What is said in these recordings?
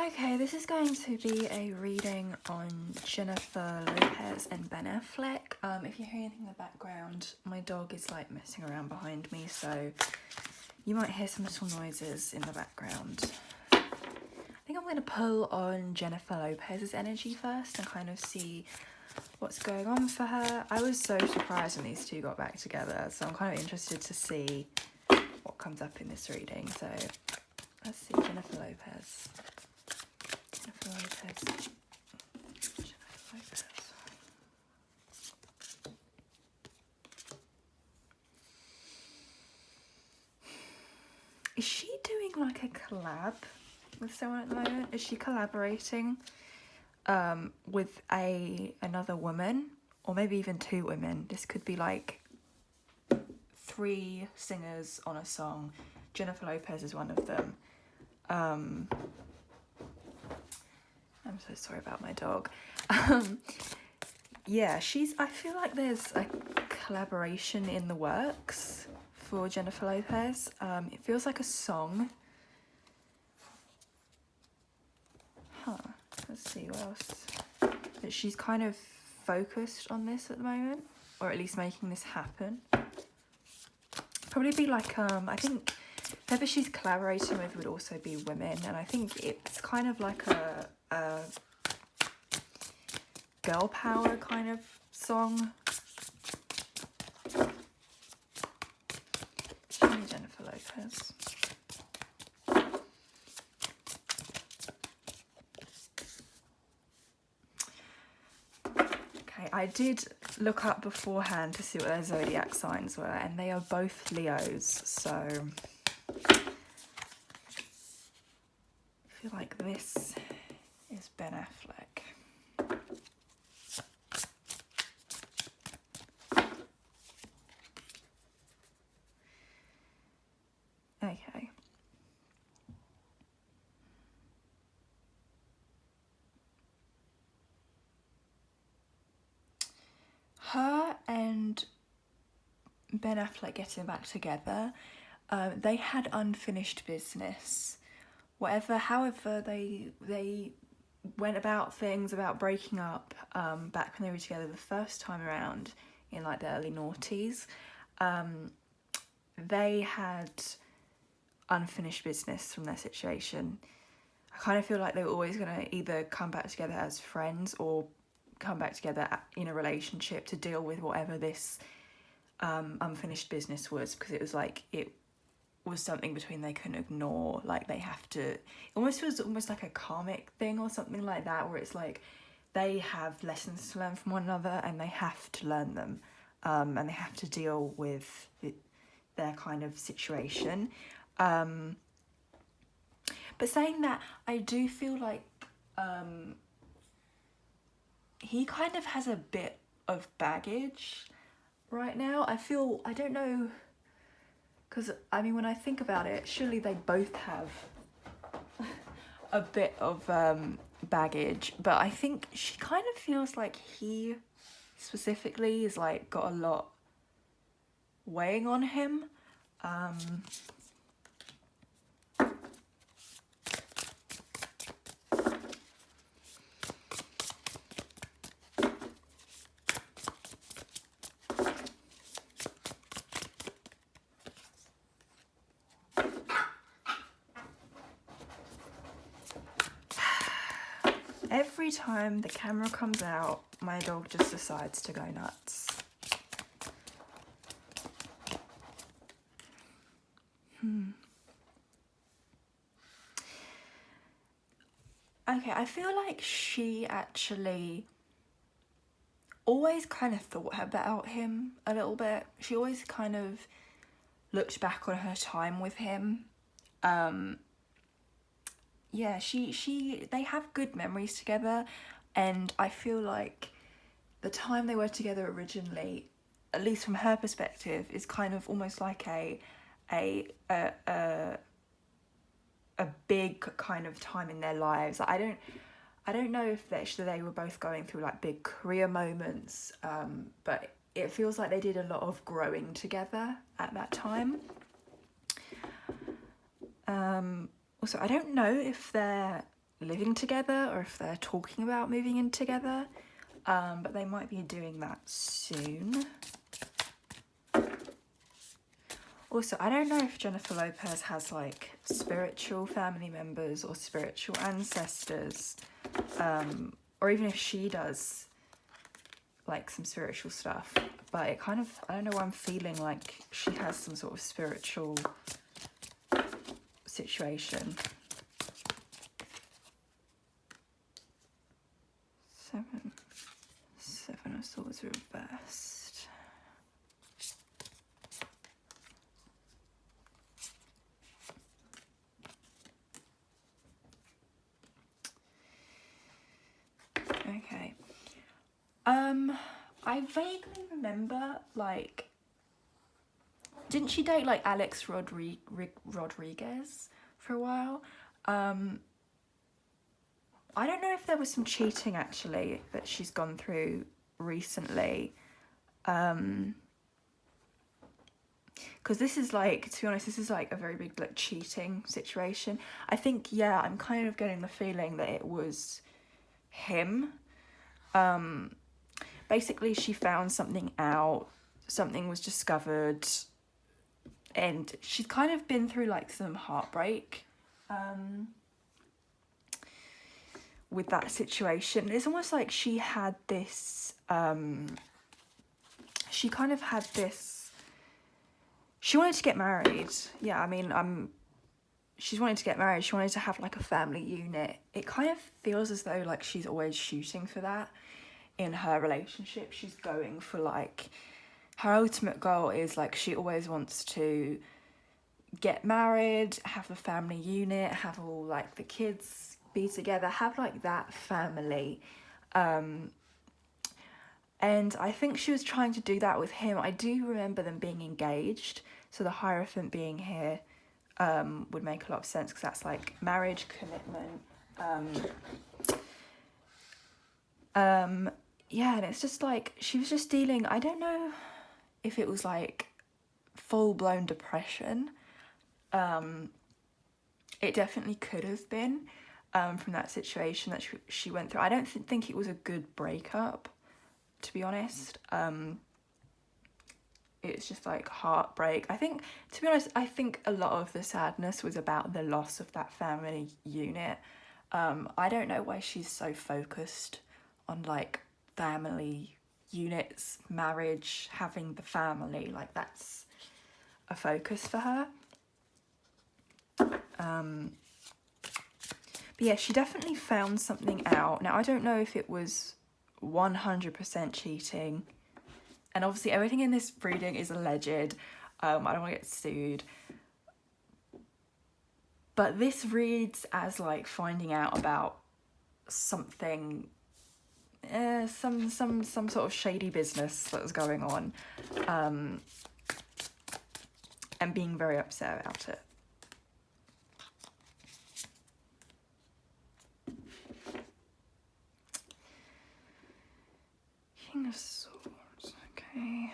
Okay, this is going to be a reading on Jennifer Lopez and Ben Affleck. If you hear anything in the background, my dog is like messing around behind me, so you might hear some little noises in the background. I think I'm going to pull on Jennifer Lopez's energy first and kind of see what's going on for her. I was so surprised when these two got back together, so I'm kind of interested to see what comes up in this reading. So let's see, Jennifer Lopez. Jennifer Lopez. Jennifer Lopez. Is she doing like a collab with someone at the moment? Is she collaborating with another woman, or maybe even two women? This could be like 3 singers on a song. Jennifer Lopez is one of them. I'm so sorry about my dog. Yeah, I feel like there's a collaboration in the works for Jennifer Lopez. It feels like a song. Let's see what else. But she's kind of focused on this at the moment, or at least making this happen. Probably be like, I think whoever she's collaborating with would also be women, and I think it's kind of like a girl power kind of song. Show me Jennifer Lopez. Okay, I did look up beforehand to see what their zodiac signs were, and they are both Leos, so I feel like this is Ben Affleck. Okay. Her and Ben Affleck getting back together, they had unfinished business. However they went about things, about breaking up, back when they were together the first time around in like the early noughties, they had unfinished business from their situation. I kind of feel like they were always going to either come back together as friends or come back together in a relationship to deal with whatever this unfinished business was, because it was like it was something between they couldn't ignore. Like they have to, it was almost like a karmic thing or something like that, where it's like they have lessons to learn from one another and they have to learn them, and they have to deal with their kind of situation. But saying that, I do feel like he kind of has a bit of baggage right now. I don't know, because I mean, when I think about it, surely they both have a bit of baggage, but I think she kind of feels like he specifically is like got a lot weighing on him. Every time the camera comes out, my dog just decides to go nuts. Okay, I feel like she actually always kind of thought about him a little bit. She always kind of looked back on her time with him. Yeah, they have good memories together, and I feel like the time they were together originally, at least from her perspective, is kind of almost like a big kind of time in their lives. I don't know if they were both going through like big career moments, but it feels like they did a lot of growing together at that time. Also, I don't know if they're living together or if they're talking about moving in together. But they might be doing that soon. Also, I don't know if Jennifer Lopez has like spiritual family members or spiritual ancestors, or even if she does like some spiritual stuff, but it kind of, I don't know why I'm feeling like she has some sort of spiritual situation. 7 of Swords reversed. Okay. I vaguely remember, like, didn't she date like Alex Rodriguez for a while? I don't know if there was some cheating actually that she's gone through recently. Because this is like, to be honest, this is like a very big like cheating situation. I think, yeah, I'm kind of getting the feeling that it was him. Basically she found something out, something was discovered, and she's kind of been through like some heartbreak with that situation. It's almost like she had this, she kind of had this, she wanted to get married. Yeah, I mean, she's wanted to get married. She wanted to have like a family unit. It kind of feels as though like she's always shooting for that in her relationship. She's going for like, her ultimate goal is like, she always wants to get married, have a family unit, have all like the kids be together, have like that family. And I think she was trying to do that with him. I do remember them being engaged, so the Hierophant being here would make a lot of sense, because that's like marriage, commitment. Yeah, and it's just like, she was just dealing, I don't know if it was like full-blown depression. It definitely could have been from that situation that she went through. I don't think it was a good breakup, to be honest. It's just like heartbreak. I think, to be honest, I think a lot of the sadness was about the loss of that family unit. I don't know why she's so focused on like family units, marriage, having the family, like that's a focus for her. But yeah, she definitely found something out. Now, I don't know if it was 100% cheating. And obviously everything in this reading is alleged. I don't want to get sued. But this reads as like finding out about something, some sort of shady business that was going on, and being very upset about it. King of Swords, okay.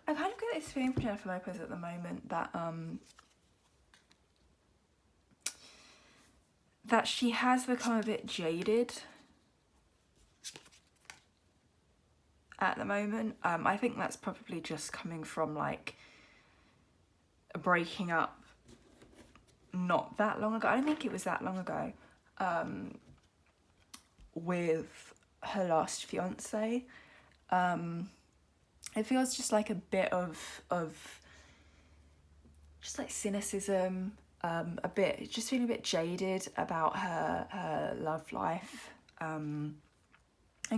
I kind of get this feeling from Jennifer Lopez at the moment that that she has become a bit jaded at the moment. I think that's probably just coming from like breaking up not that long ago. I don't think it was that long ago, with her last fiance. It feels just like a bit of just like cynicism, a bit, just feeling a bit jaded about her love life, and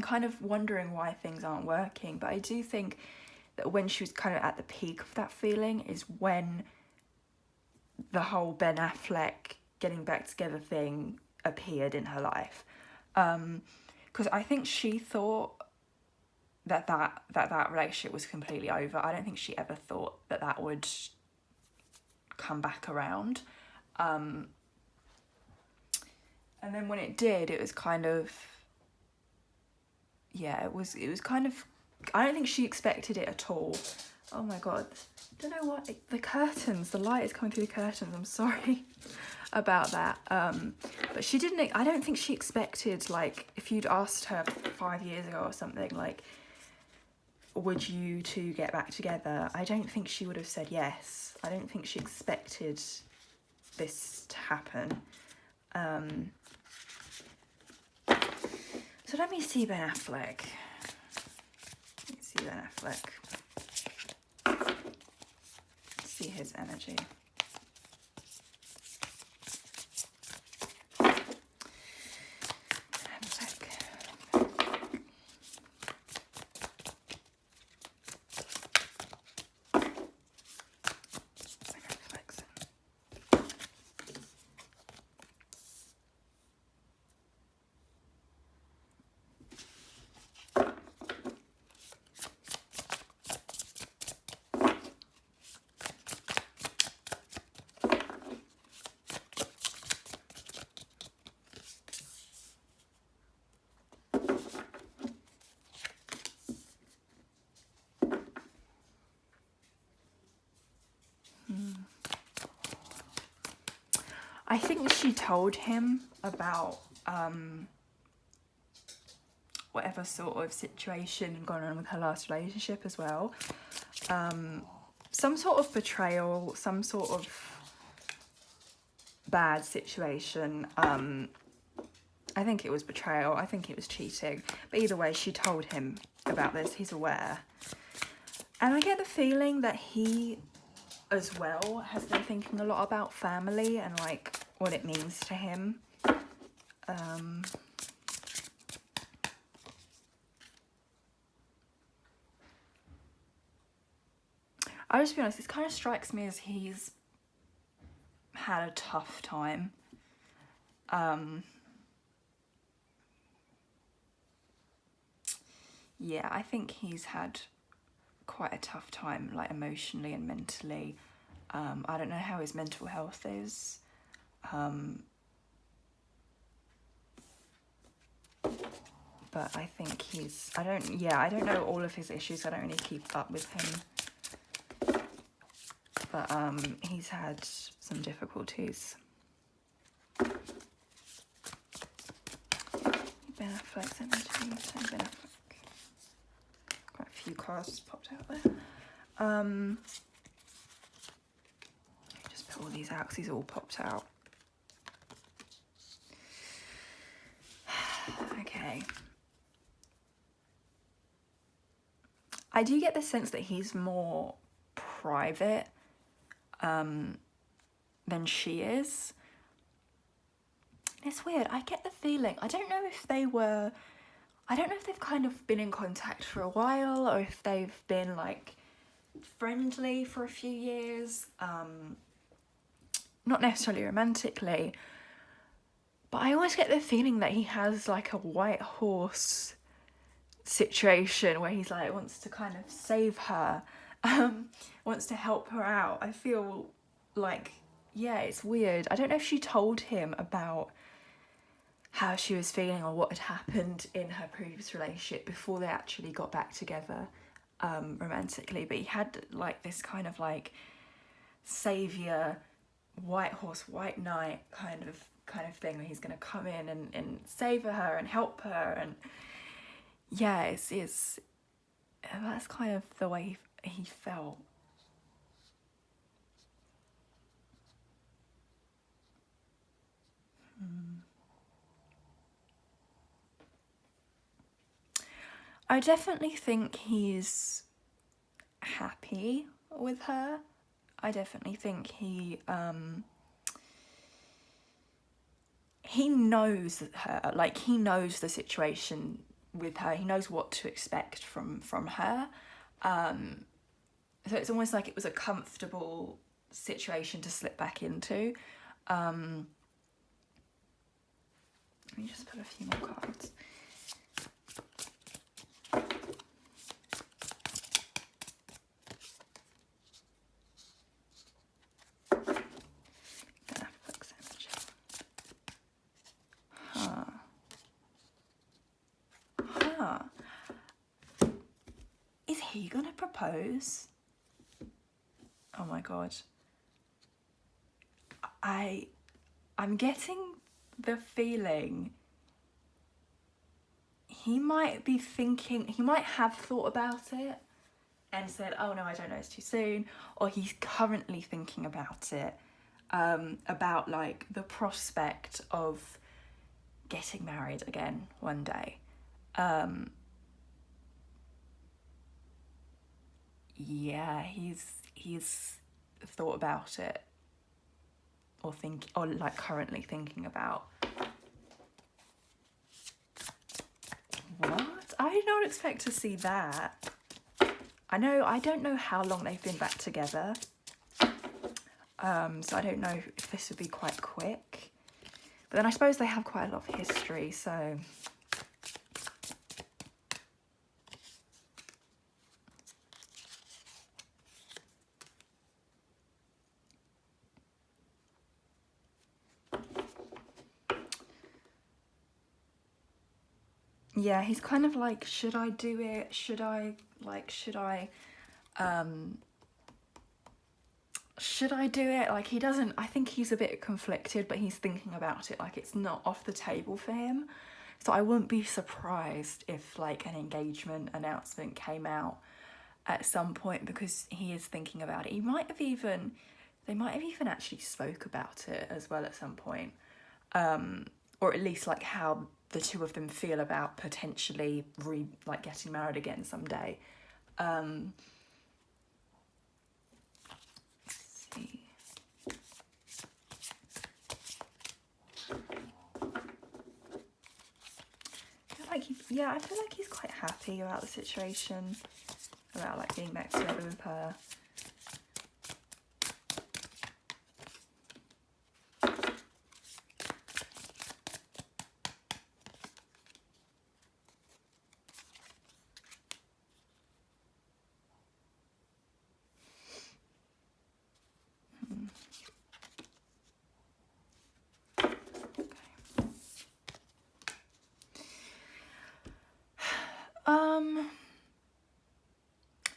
kind of wondering why things aren't working. But I do think that when she was kind of at the peak of that feeling is when the whole Ben Affleck getting back together thing appeared in her life. Because I think she thought that relationship was completely over. I don't think she ever thought that would come back around. And then when it did, it was kind of, yeah, it was kind of, I don't think she expected it at all. Oh my god. Don't know what, the curtains, the light is coming through the curtains. I'm sorry about that. But she didn't, I don't think she expected, like, if you'd asked her 5 years ago or something, like, would you two get back together? I don't think she would have said yes. I don't think she expected this to happen. So let me see Ben Affleck. Let's see Ben Affleck. See his energy. I think she told him about whatever sort of situation had gone on with her last relationship as well. Some sort of betrayal, some sort of bad situation. I think it was betrayal, I think it was cheating. But either way, she told him about this, he's aware. And I get the feeling that he as well has been thinking a lot about family and like what it means to him. I'll just be honest, this kind of strikes me as he's had a tough time. Yeah, I think he's had quite a tough time, like emotionally and mentally. I don't know how his mental health is. But I think he's, I don't know all of his issues. I don't really keep up with him. But he's had some difficulties. Ben Affleck's energy, Ben Affleck. Quite a few cards just popped out there. Just pull all these out because these all popped out. Okay. I do get the sense that he's more private than she is. It's weird. I get the feeling, I don't know if they've kind of been in contact for a while or if they've been like friendly for a few years. Not necessarily romantically, but I always get the feeling that he has like a white horse situation where he's like wants to kind of save her, wants to help her out. I feel like, yeah, it's weird. I don't know if she told him about how she was feeling or what had happened in her previous relationship before they actually got back together romantically, but he had like this kind of like saviour, white horse, white knight kind of thing where he's going to come in and save her and help her. And yeah, it's that's kind of the way he felt. I definitely think he's happy with her. I definitely think he knows her, like he knows the situation with her. He knows what to expect from her. So it's almost like it was a comfortable situation to slip back into. Let me just put a few more cards. Affleck's energy. Is he gonna propose? Oh my God. I'm getting the feeling he might have thought about it and said, oh no, I don't know, it's too soon. Or he's currently thinking about it, about like the prospect of getting married again one day. Yeah, he's thought about it, or like currently thinking about. What? I did not expect to see that. I don't know how long they've been back together. So I don't know if this would be quite quick. But then I suppose they have quite a lot of history, so. Yeah, he's kind of like, should I do it? Should I do it? Like, he doesn't, I think he's a bit conflicted, but he's thinking about it, like it's not off the table for him. So I wouldn't be surprised if like an engagement announcement came out at some point, because he is thinking about it. They might have even actually spoke about it as well at some point. Or at least like how the two of them feel about potentially getting married again someday. Let's see. I feel like he's quite happy about the situation, about like being back together with her.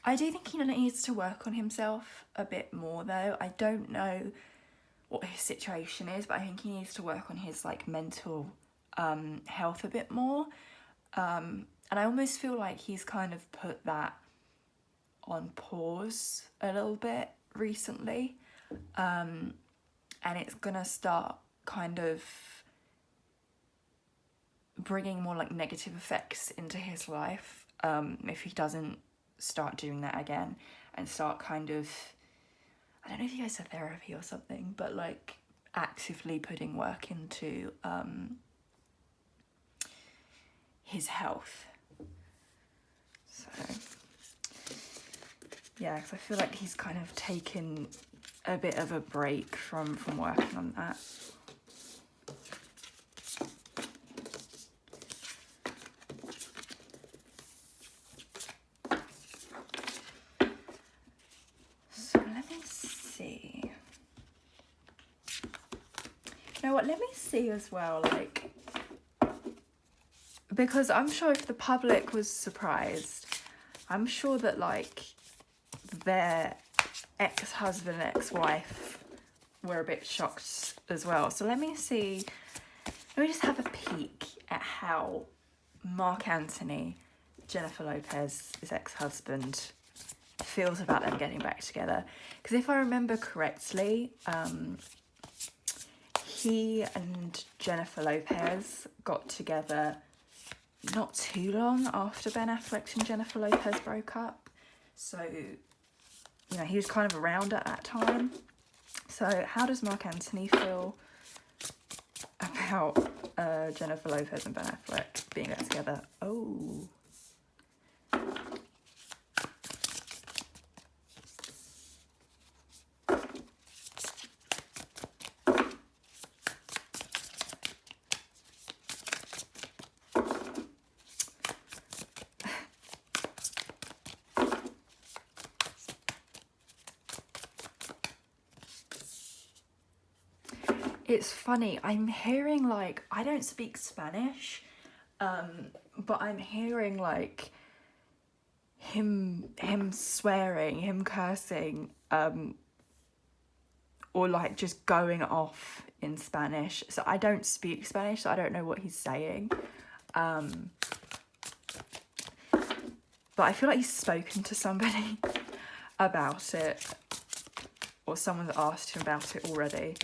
I do think he needs to work on himself a bit more though. I don't know what his situation is, but I think he needs to work on his like mental health a bit more. And I almost feel like he's kind of put that on pause a little bit recently. And it's gonna start kind of bringing more like negative effects into his life if he doesn't start doing that again and start kind of, I don't know if he goes to therapy or something, but like actively putting work into his health. So yeah, because I feel like he's kind of taken a bit of a break from working on that. You know what, let me see as well, like, because I'm sure if the public was surprised, I'm sure that like their ex-husband and ex-wife were a bit shocked as well. So let me just have a peek at how Mark Anthony, Jennifer Lopez, his ex-husband, feels about them getting back together. Because if I remember correctly, he and Jennifer Lopez got together not too long after Ben Affleck and Jennifer Lopez broke up. So, you know, he was kind of around at that time. So how does Mark Anthony feel about Jennifer Lopez and Ben Affleck being back together? Oh. It's funny, I'm hearing like, I don't speak Spanish, but I'm hearing like him swearing, him cursing or like just going off in Spanish. So I don't speak Spanish, so I don't know what he's saying. But I feel like he's spoken to somebody about it, or someone's asked him about it already.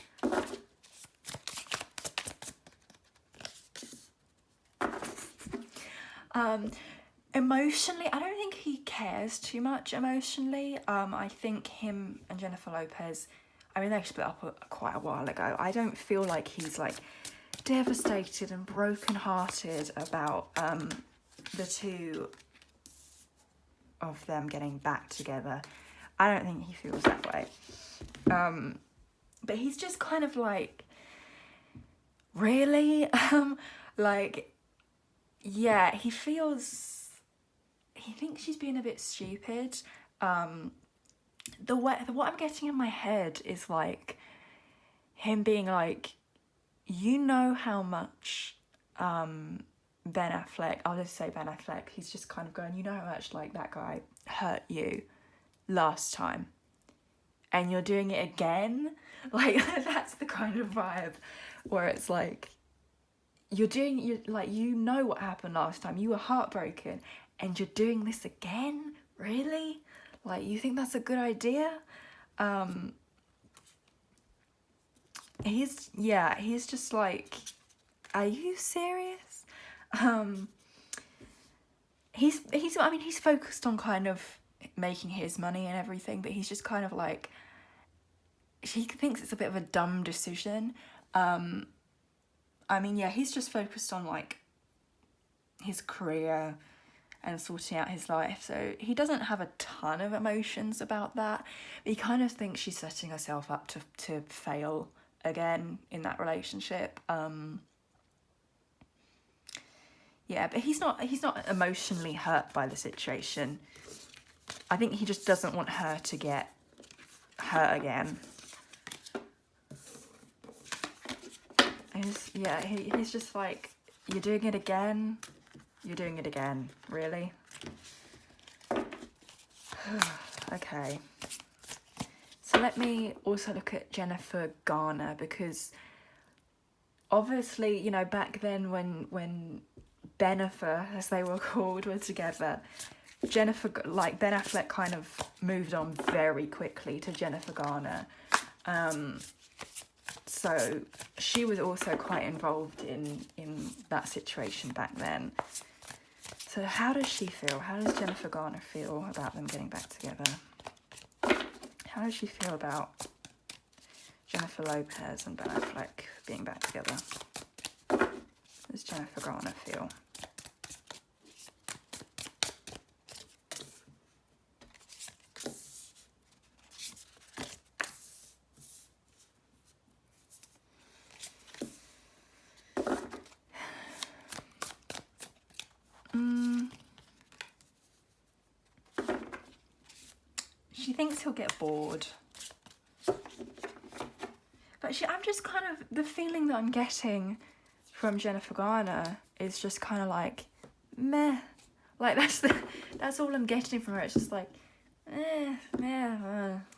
Emotionally, I don't think he cares too much emotionally. I think him and Jennifer Lopez, I mean, they split up quite a while ago. I don't feel like he's like devastated and brokenhearted about the two of them getting back together. I don't think he feels that way. But he's just kind of like, really? Like, yeah, he thinks she's being a bit stupid. What I'm getting in my head is like him being like, you know how much Ben Affleck, I'll just say Ben Affleck, he's just kind of going, you know how much like that guy hurt you last time, and you're doing it again? Like, that's the kind of vibe where it's like, you know what happened last time, you were heartbroken, and you're doing this again? Really? Like, you think that's a good idea? He's just like, are you serious? He's focused on kind of making his money and everything, but he's just kind of like, he thinks it's a bit of a dumb decision. He's just focused on like his career and sorting out his life, so he doesn't have a ton of emotions about that. But he kind of thinks she's setting herself up to fail again in that relationship. But he's not emotionally hurt by the situation. I think he just doesn't want her to get hurt again. He's just like, you're doing it again? You're doing it again, really? Okay. So let me also look at Jennifer Garner, because obviously, you know, back then when Bennifer, as they were called, were together, Jennifer, like, Ben Affleck kind of moved on very quickly to Jennifer Garner. So she was also quite involved in that situation back then. So how does she feel? How does Jennifer Garner feel about them getting back together? How does she feel about Jennifer Lopez and Ben Affleck being back together? How does Jennifer Garner feel? She thinks he'll get bored. But I'm just kind of, the feeling that I'm getting from Jennifer Garner is just kind of like, meh. Like, that's all I'm getting from her. It's just like, meh.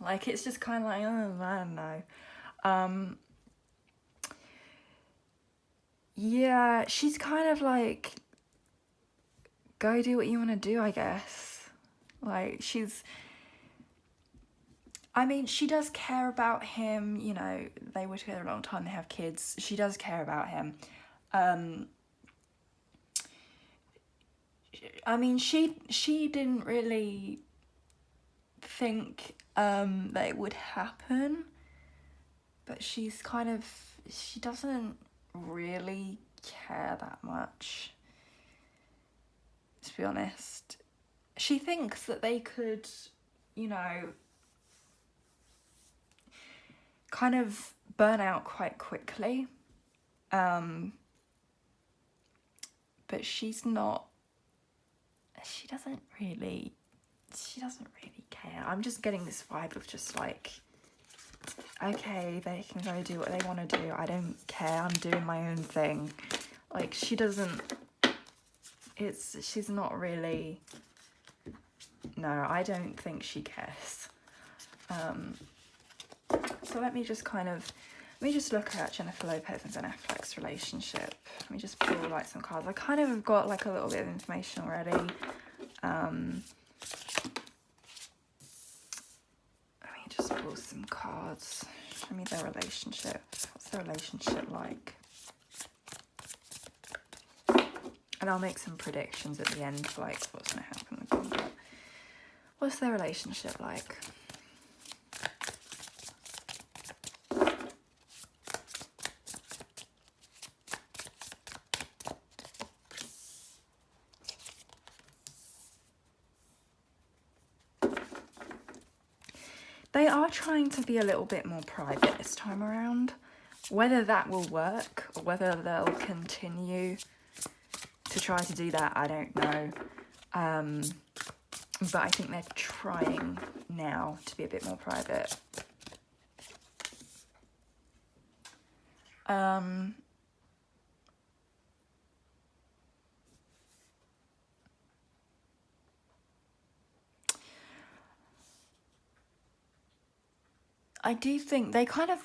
Like, it's just kind of like, oh, I don't know. Yeah, she's kind of like, go do what you want to do, I guess. Like, she does care about him, you know, they were together a long time, they have kids, she does care about him. She didn't really think that it would happen, but she doesn't really care that much, to be honest. She thinks that they could, you know, kind of burn out quite quickly, but she doesn't really care. I'm just getting this vibe of just like, okay, they can go do what they want to do, I don't care, I'm doing my own thing. Like, she's not really, no, I don't think she cares. So let me just look at Jennifer Lopez and Ben Affleck's relationship. Let me just pull like some cards. I kind of have got like a little bit of information already. Let me just pull some cards. Show me their relationship. What's their relationship like? And I'll make some predictions at the end, like what's going to happen with them. But what's their relationship like? They are trying to be a little bit more private this time around. Whether that will work or whether they'll continue to try to do that, I don't know. But I think they're trying now to be a bit more private. I do think they kind of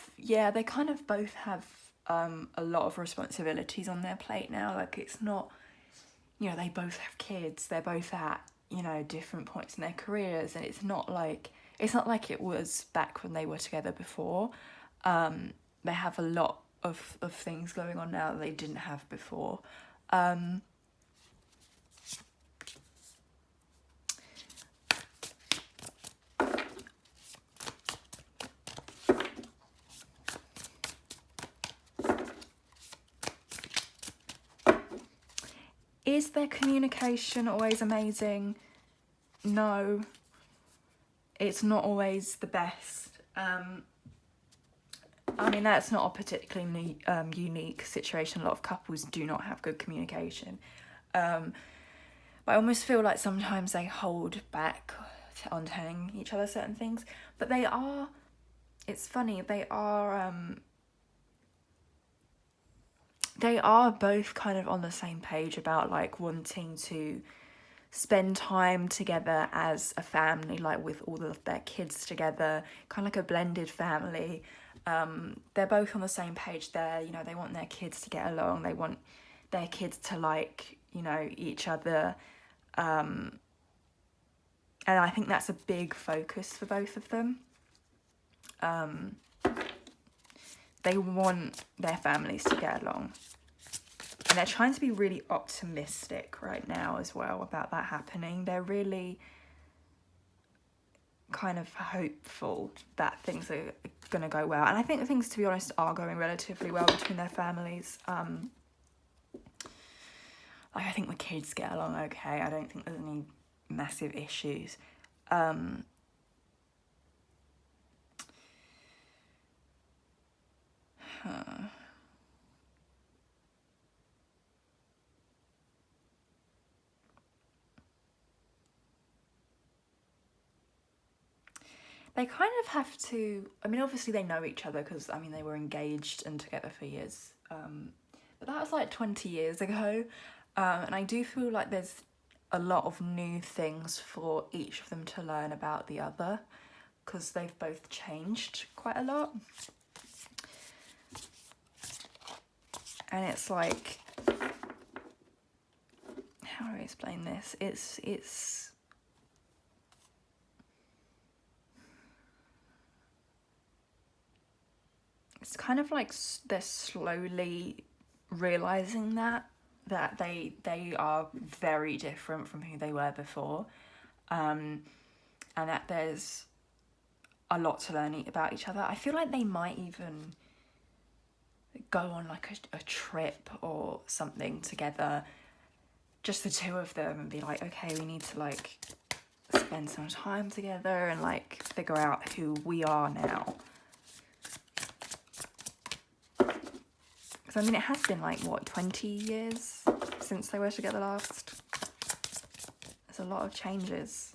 both have a lot of responsibilities on their plate now. Like, it's not, you know, they both have kids, they're both at, you know, different points in their careers, and it's not like it was back when they were together before. They have a lot of things going on now that they didn't have before. Is their communication always amazing? No. It's not always the best. I mean, that's not a particularly unique situation. A lot of couples do not have good communication. But I almost feel like sometimes they hold back on telling each other certain things. But they are, it's funny, they are both kind of on the same page about like wanting to spend time together as a family, like with all of their kids together, kind of like a blended family. They're both on the same page there. You know, they want their kids to get along. They want their kids to like, you know, each other. And I think that's a big focus for both of them. They want their families to get along. And they're trying to be really optimistic right now as well about that happening. They're really kind of hopeful that things are going to go well. And I think things, to be honest, are going relatively well between their families. Like, I think the kids get along okay. I don't think there's any massive issues. They kind of have to, I mean, obviously they know each other because, I mean, they were engaged and together for years. But that was like 20 years ago. And I do feel like there's a lot of new things for each of them to learn about the other because they've both changed quite a lot. And it's like, how do I explain this? It's kind of like they're slowly realizing that they are very different from who they were before, and that there's a lot to learn about each other. I feel like they might even go on like a trip or something together, just the two of them, and be like, okay, we need to like spend some time together and like figure out who we are now. Because I mean, it has been like, what, 20 years since they were together last? There's a lot of changes.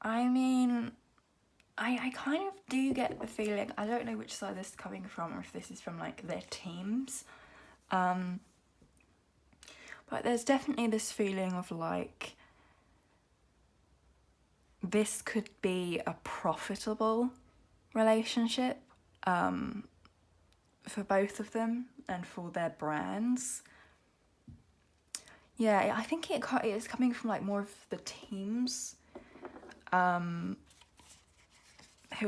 I mean, I kind of do get the feeling, I don't know which side this is coming from, or if this is from like their teams, but there's definitely this feeling of like, this could be a profitable relationship for both of them and for their brands. Yeah, I think it's coming from like more of the teams who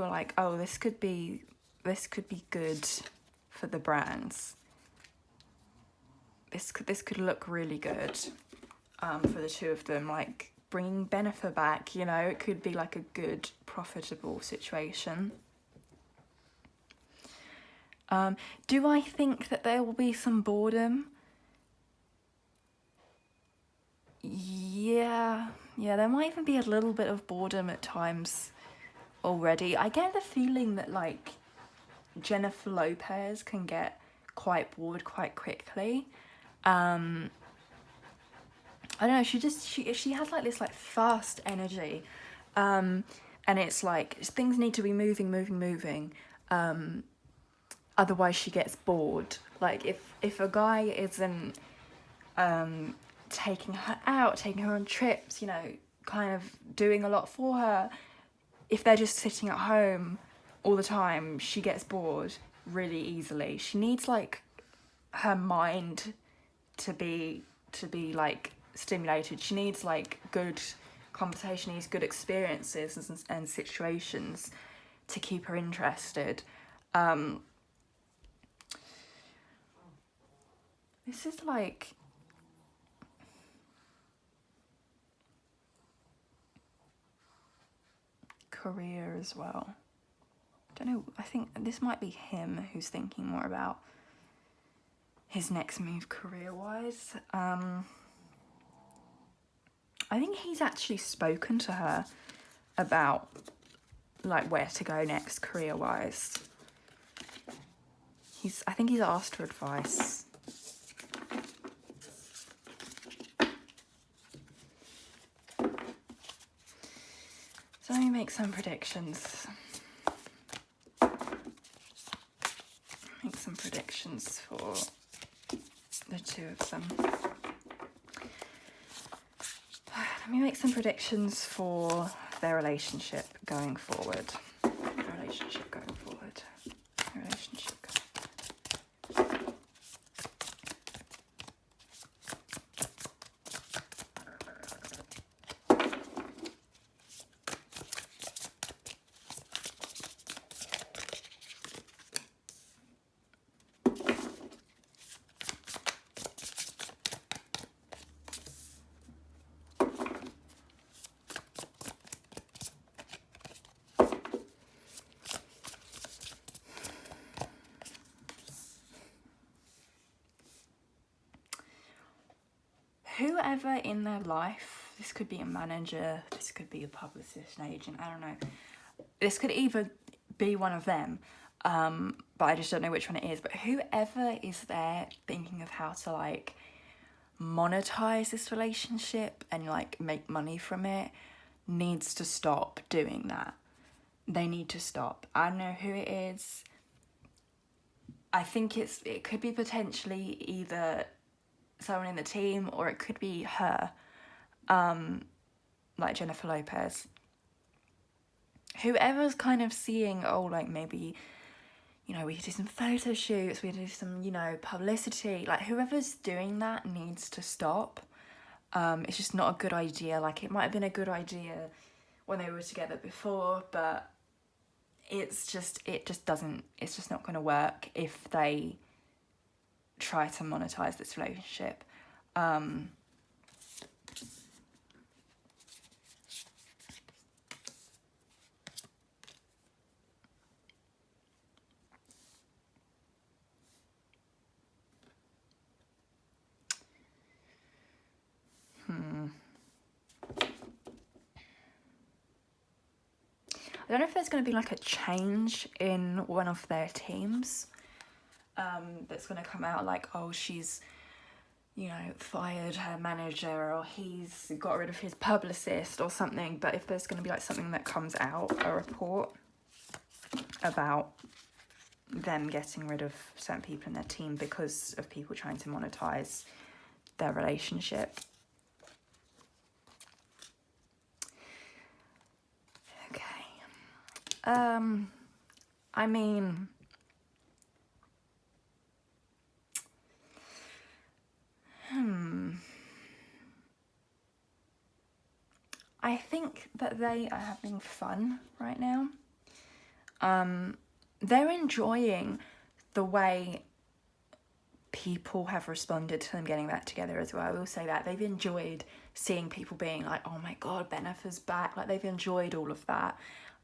are like, oh, this could be good for the brands. This could look really good for the two of them, like bringing Bennifer back, you know, it could be like a good profitable situation. Do I think that there will be some boredom? Yeah, there might even be a little bit of boredom at times already. I get the feeling that like Jennifer Lopez can get quite bored quite quickly. I don't know, she has like this like fast energy, and it's like things need to be moving, otherwise she gets bored. Like if a guy isn't taking her out, taking her on trips, you know, kind of doing a lot for her, if they're just sitting at home all the time, she gets bored really easily. She needs like her mind to be like stimulated. She needs like good conversation, needs good experiences and situations to keep her interested. This is like career as well. Don't know, I think this might be him who's thinking more about his next move career-wise. I think he's actually spoken to her about like where to go next career-wise. I think he's asked for advice. So let me make some predictions. Make some predictions for the two of them. Let me make some predictions for their relationship going forward. Relationship going forward. Whoever in their life, this could be a manager, this could be a publicist, an agent, I don't know. This could either be one of them, but I just don't know which one it is. But whoever is there thinking of how to like monetize this relationship and like make money from it needs to stop doing that. They need to stop. I don't know who it is. I think it could be potentially either someone in the team, or it could be her, like Jennifer Lopez. Whoever's kind of seeing, oh, like maybe, you know, we could do some photo shoots, we could do some, you know, publicity, like whoever's doing that needs to stop. It's just not a good idea. Like it might have been a good idea when they were together before, but it's just not going to work if they try to monetize this relationship. I don't know if there's going to be like a change in one of their teams that's going to come out like, oh, she's you know, fired her manager, or he's got rid of his publicist or something. But if there's going to be like something that comes out, a report about them getting rid of certain people in their team because of people trying to monetize their relationship. Okay. I mean, I think that they are having fun right now. They're enjoying the way people have responded to them getting back together as well. I will say that they've enjoyed seeing people being like, oh my god, Ben Affleck's back. Like, they've enjoyed all of that.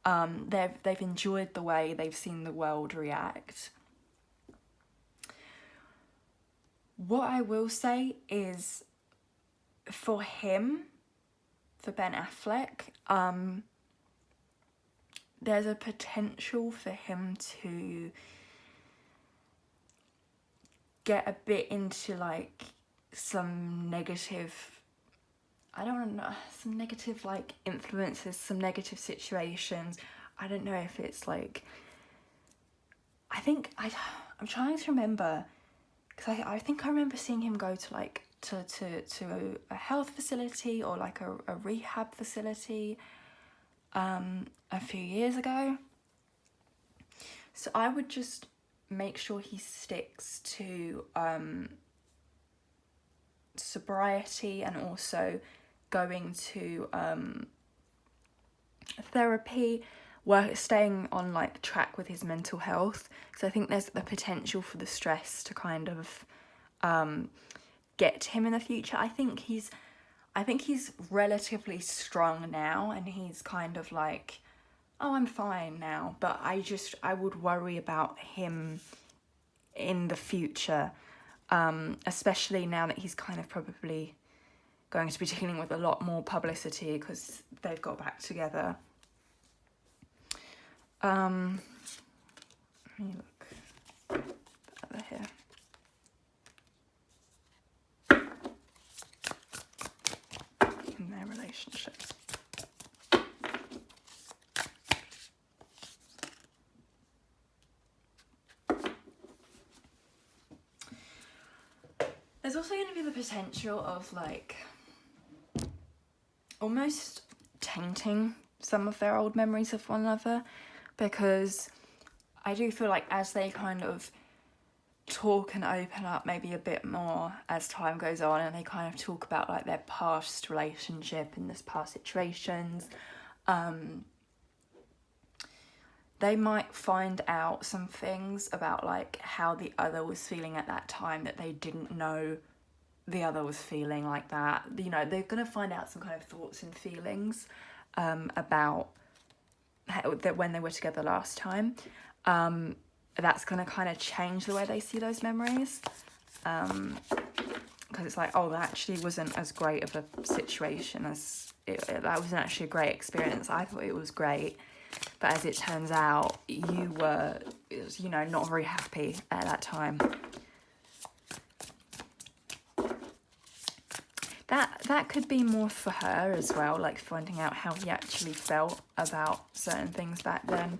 They've enjoyed the way they've seen the world react. What I will say is, for him, for Ben Affleck, there's a potential for him to get a bit into like some negative, I don't want to know, some negative like influences, some negative situations. I don't know if it's like, I'm trying to remember, because I think I remember seeing him go to like to a health facility or like a rehab facility a few years ago. So I would just make sure he sticks to sobriety, and also going to therapy, staying on like track with his mental health. So I think there's the potential for the stress to kind of get him in the future. I think he's relatively strong now, and he's kind of like, oh, I'm fine now. But I would worry about him in the future, especially now that he's kind of probably going to be dealing with a lot more publicity because they've got back together. Let me look over here. In their relationship. There's also going to be the potential of like almost tainting some of their old memories of one another, because I do feel like as they kind of talk and open up maybe a bit more as time goes on, and they kind of talk about like their past relationship and this past situations, they might find out some things about like how the other was feeling at that time that they didn't know the other was feeling like that. You know, they're going to find out some kind of thoughts and feelings about that when they were together last time. That's going to kind of change the way they see those memories, because it's like, oh, that actually wasn't as great of a situation as that wasn't actually a great experience. I thought it was great, but as it turns out, you were, you know, not very happy at that time. That could be more for her as well, like finding out how he actually felt about certain things back then.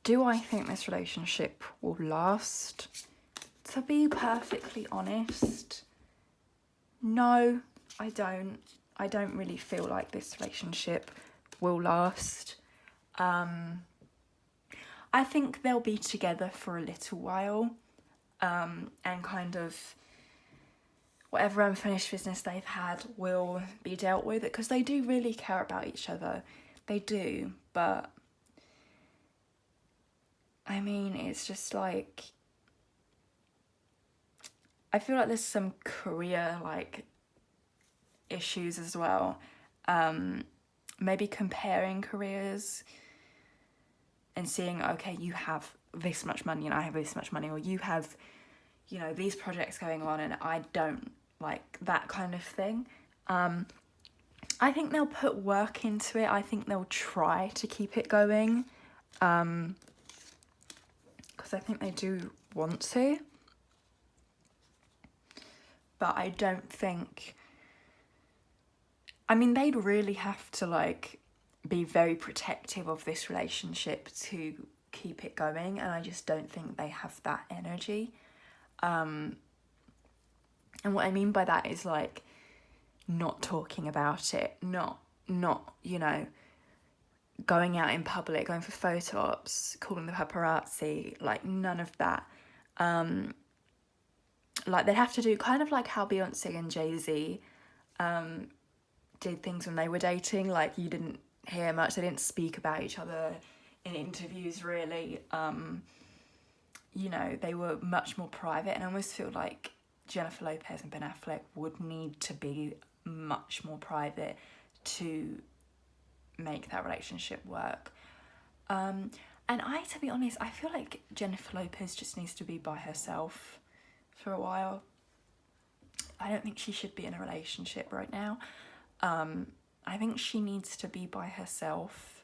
Do I think this relationship will last? To be perfectly honest, no, I don't. I don't really feel like this relationship will last. I think they'll be together for a little while, and kind of whatever unfinished business they've had will be dealt with, because they do really care about each other. They do, but I mean, it's just like, I feel like there's some career, like, issues as well. Maybe comparing careers and seeing, okay, you have this much money and I have this much money, or you have, you know, these projects going on and I don't, like that kind of thing. I think they'll put work into it. I think they'll try to keep it going, because I think they do want to. But I don't think, I mean, they'd really have to like be very protective of this relationship to keep it going, and I just don't think they have that energy. And what I mean by that is like not talking about it, not you know, going out in public, going for photo ops, calling the paparazzi, like none of that. Like they'd have to do kind of like how Beyonce and Jay-Z did things when they were dating. Like you didn't hear much, they didn't speak about each other in interviews really. You know, they were much more private, and I almost feel like Jennifer Lopez and Ben Affleck would need to be much more private to make that relationship work. And to be honest, I feel like Jennifer Lopez just needs to be by herself for a while. I don't think she should be in a relationship right now. I think she needs to be by herself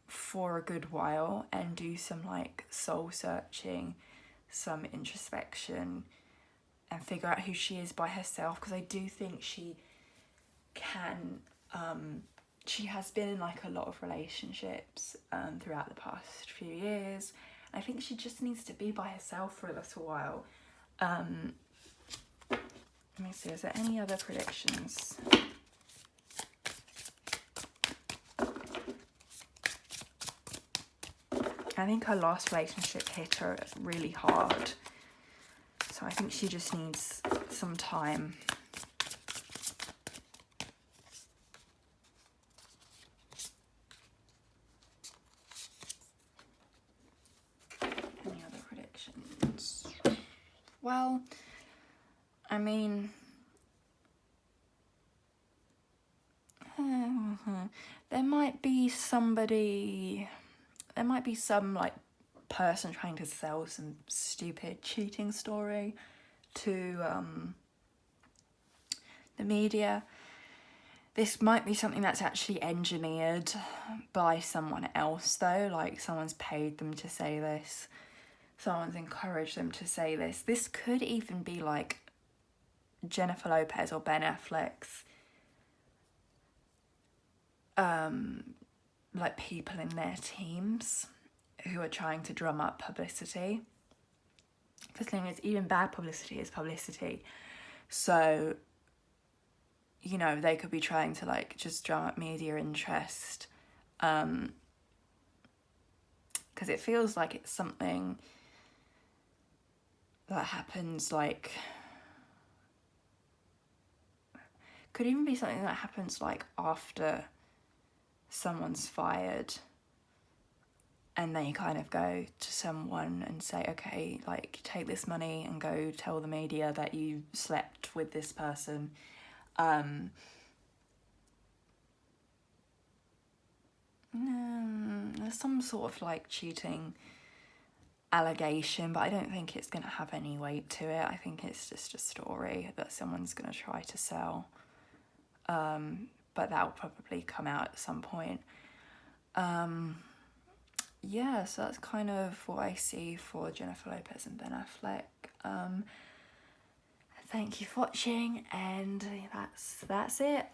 for a good while and do some like soul searching, some introspection, and figure out who she is by herself, because I do think she can. She has been in like a lot of relationships throughout the past few years. I think she just needs to be by herself for a little while. Let me see, is there any other predictions? I think her last relationship hit her really hard. So I think she just needs some time. Any other predictions? Well, I mean, there might be somebody, there might be some like person trying to sell some stupid cheating story to the media. This might be something that's actually engineered by someone else though, like someone's paid them to say this, someone's encouraged them to say this. This could even be like Jennifer Lopez or Ben Affleck's like people in their teams who are trying to drum up publicity. The thing is, even bad publicity is publicity. So, you know, they could be trying to like just drum up media interest. Because it feels like it's something that happens like, could even be something that happens like after someone's fired and they kind of go to someone and say, okay, like take this money and go tell the media that you slept with this person. There's some sort of like cheating allegation, but I don't think it's going to have any weight to it. I think it's just a story that someone's going to try to sell. But that'll probably come out at some point. Yeah, so that's kind of what I see for Jennifer Lopez and Ben Affleck. Thank you for watching, and that's it.